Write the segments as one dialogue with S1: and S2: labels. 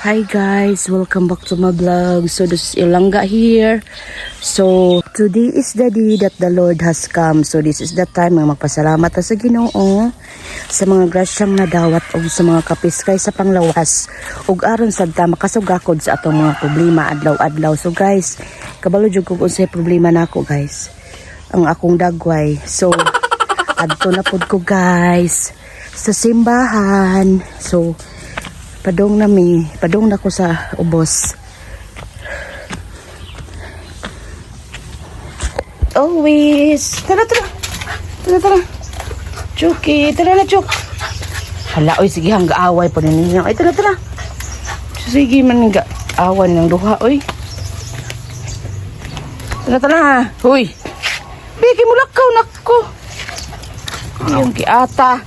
S1: Hi guys, welcome back to my vlog. So this is Ilanga here. So today is the day that the Lord has come. So this is the time nga magpasalamat ta sa Ginoo sa mga grasyang nadawat o sa mga kapiskay sa panglawas ug aron sad ta makasugakod sa atong mga problema adlaw-adlaw. So guys, kabalo jud ko unsay problema nako guys. Ang akong dagway. So adto na pud ko guys sa simbahan. So padong na ko sa ubos. Always. Tara. Chuki, tara na Chuk. Hala, oy, sige hangga away po ninyo. Ay, tara. Sige man hangga away ng duha, oy. Tara. Huy. Bigi mo lakaw nako. Yung kiata.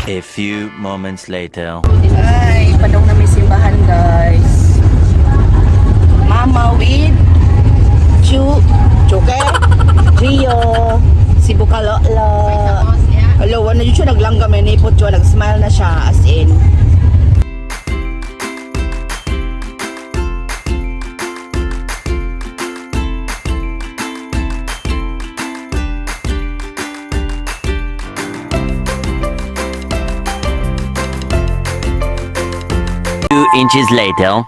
S2: A few moments later.
S1: Ay, padong na may simbahan guys. Mama with Chuke, Rio, si Bukalolo. Hello, ano yun siya naglangga may nipot siya, nag-smile na siya as in.
S2: Inches later.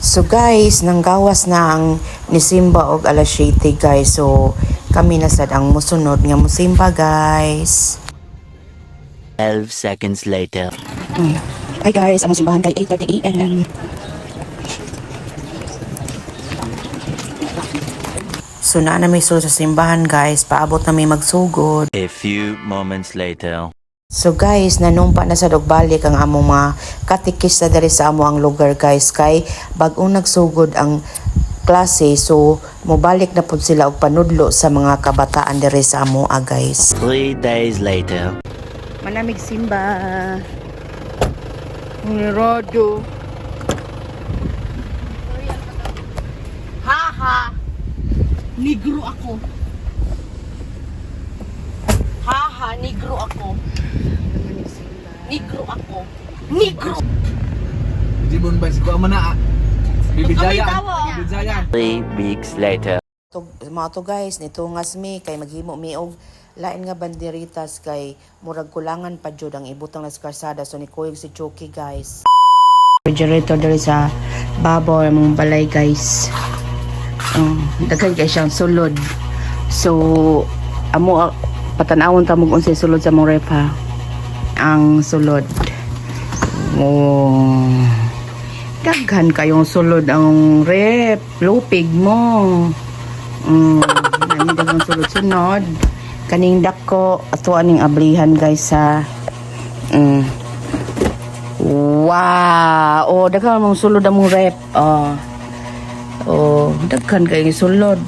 S3: So guys, nanggawas na ang nisimba og alas 7 guys. So kami na sad ang musunod nga musimba guys.
S2: 12 seconds later.
S1: Hi guys, ang simbahan kay 8:30 AM.
S3: So na may sul sa simbahan guys, paabot na may magsugod.
S2: A few moments later.
S3: So guys, nanumpa na sa dogbalik ang among mga katikista diri sa among lugar guys kay bag-o nagsugod ang klase, so mobalik na pud sila og panudlo sa mga kabataan diri sa amoa guys.
S2: 3 days later.
S1: Manamig simba. Radyo. Haha. Negro ako. Haha, negro ako. Negro.
S4: Di mo ba si ko mana? Bibijaya.
S2: 3 weeks later.
S3: Mga to guys, nitungas mi kay maghimo mi og lain nga banderitas kay murag kulangan pa jud ang ibutang nas karsada, so ni kuyog si Chuki guys.
S1: Refrigerator dali sa babaw ang balay guys. Daghan kay siyang sulod. So amo patanawon ta mo unsay sulod sa mong ref ha. Ang sulod. Oh. Daghan kayong sulod ang rep. Lupig mo. Nani daghang sulod-sunod. Kaning dako ato aning ablihan guys sa wow. Oh, daghan mong sulod among rep. Oh, daghan kayong sulod.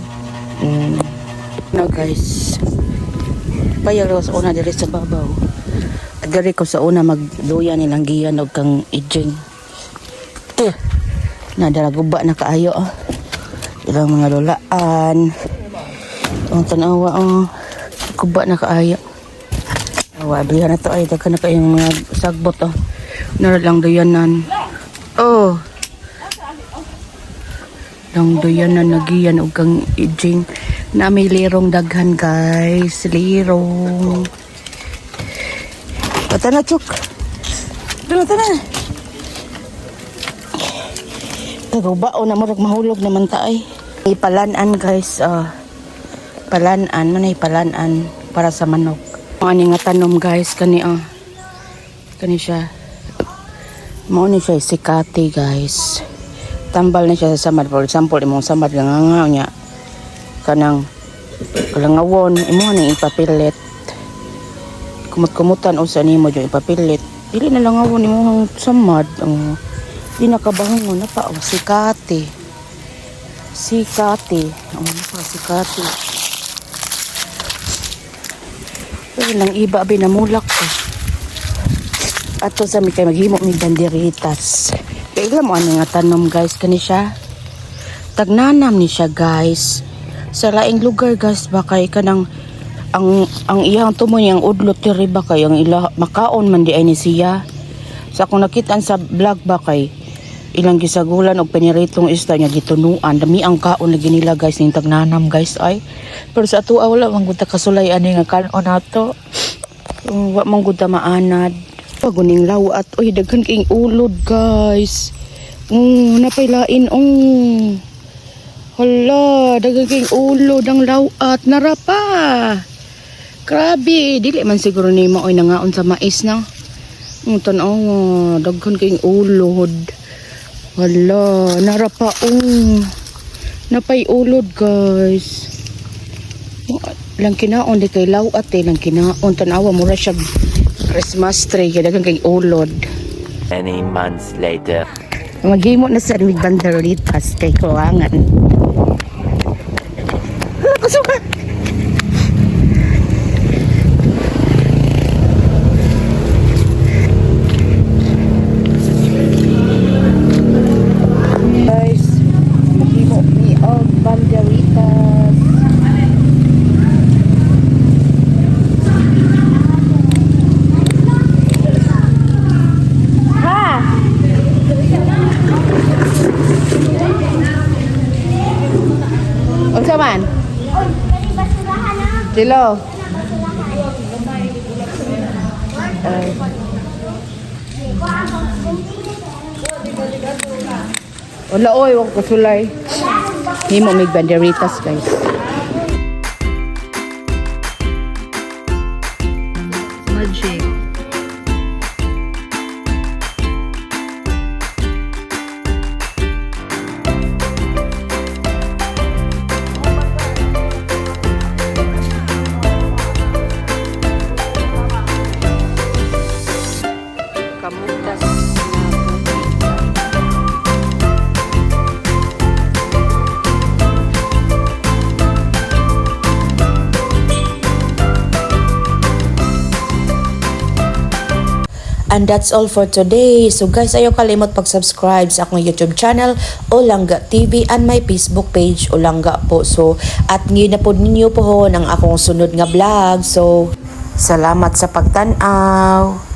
S1: Na guys. Bayag sa una diri sa babaw. Diri ko sa una magluya nilang giyan og kang ijing. Nadala guba na kaayo. Ilang mga lulaan. Ang tanawa guba na kaayo. Awa biya na to ay daghan na kayong mga sagbot Nara lang doyanan. Lang doyanan nagiyan og kang ijing. Na may lirong daghan guys. Lirong. Tana Chuk. Tana. Kagubao na marag mahulog naman taay. Ipalanan guys. Palanan, manay palanan para sa manok. Ang ani nga tanom guys kani siya. Mao ni siya sikati guys. Tambal na siya sa samad. For example, imong samad langangaw niya. Kanang langawon, imo ning ipapilit. Kumut-kumutan usa nimo jud ipapilit. Dili na lang awon imong samad di nakabangon na pa sikati. Sikati. Pero nang iba binamulak ko. Ato sa mi kay maghimo mi banderitas. Kay ilam mo ani nga tanom guys kani siya. Tagnanam ni siya guys. Sa laing lugar guys ba kay kanang ang iyang tumoy ang udlot diri ba kay ang ila makaon man di ay ni siya. Sa akong nakitaan sa vlog ba kay ilang gisagulan og piniritong isda nya gitunuan. Dami ang kaon na ginila guys ning tagnanam guys ay. Pero sa ato wala man gud ta kasulay ani nga kanon nato. Wa man gud ta maanad. Paguning lawat oy daghan king ulod guys. Napailain hala, daghan king ulod ang lawat narapa. Grabe, dili man siguro ni maoy nangaon sa mais na. Tanaw nga, daghan king ulod. Hala, narapa napay ulod guys. Lang kinaon di kay lawat lang kinaon tanawa mura siya Christmas tree kay daghan kay ulod.
S2: Many months later.
S1: Maghimo na sa with banderitas kay kuwangan. Hala, kusuka. Guys, maghimo ni og banderitas. Unsa man? Silo. Wala oy, wag ko sulay. Himo mig banderitas guys. Magic. Kamutas.
S3: And that's all for today. So guys, ayaw kalimot pag-subscribe sa akong YouTube channel, Olangga TV, and my Facebook page, Olangga po. So, at ngayon na po ninyo po ang akong sunod nga vlog. So, salamat sa pagtanaw.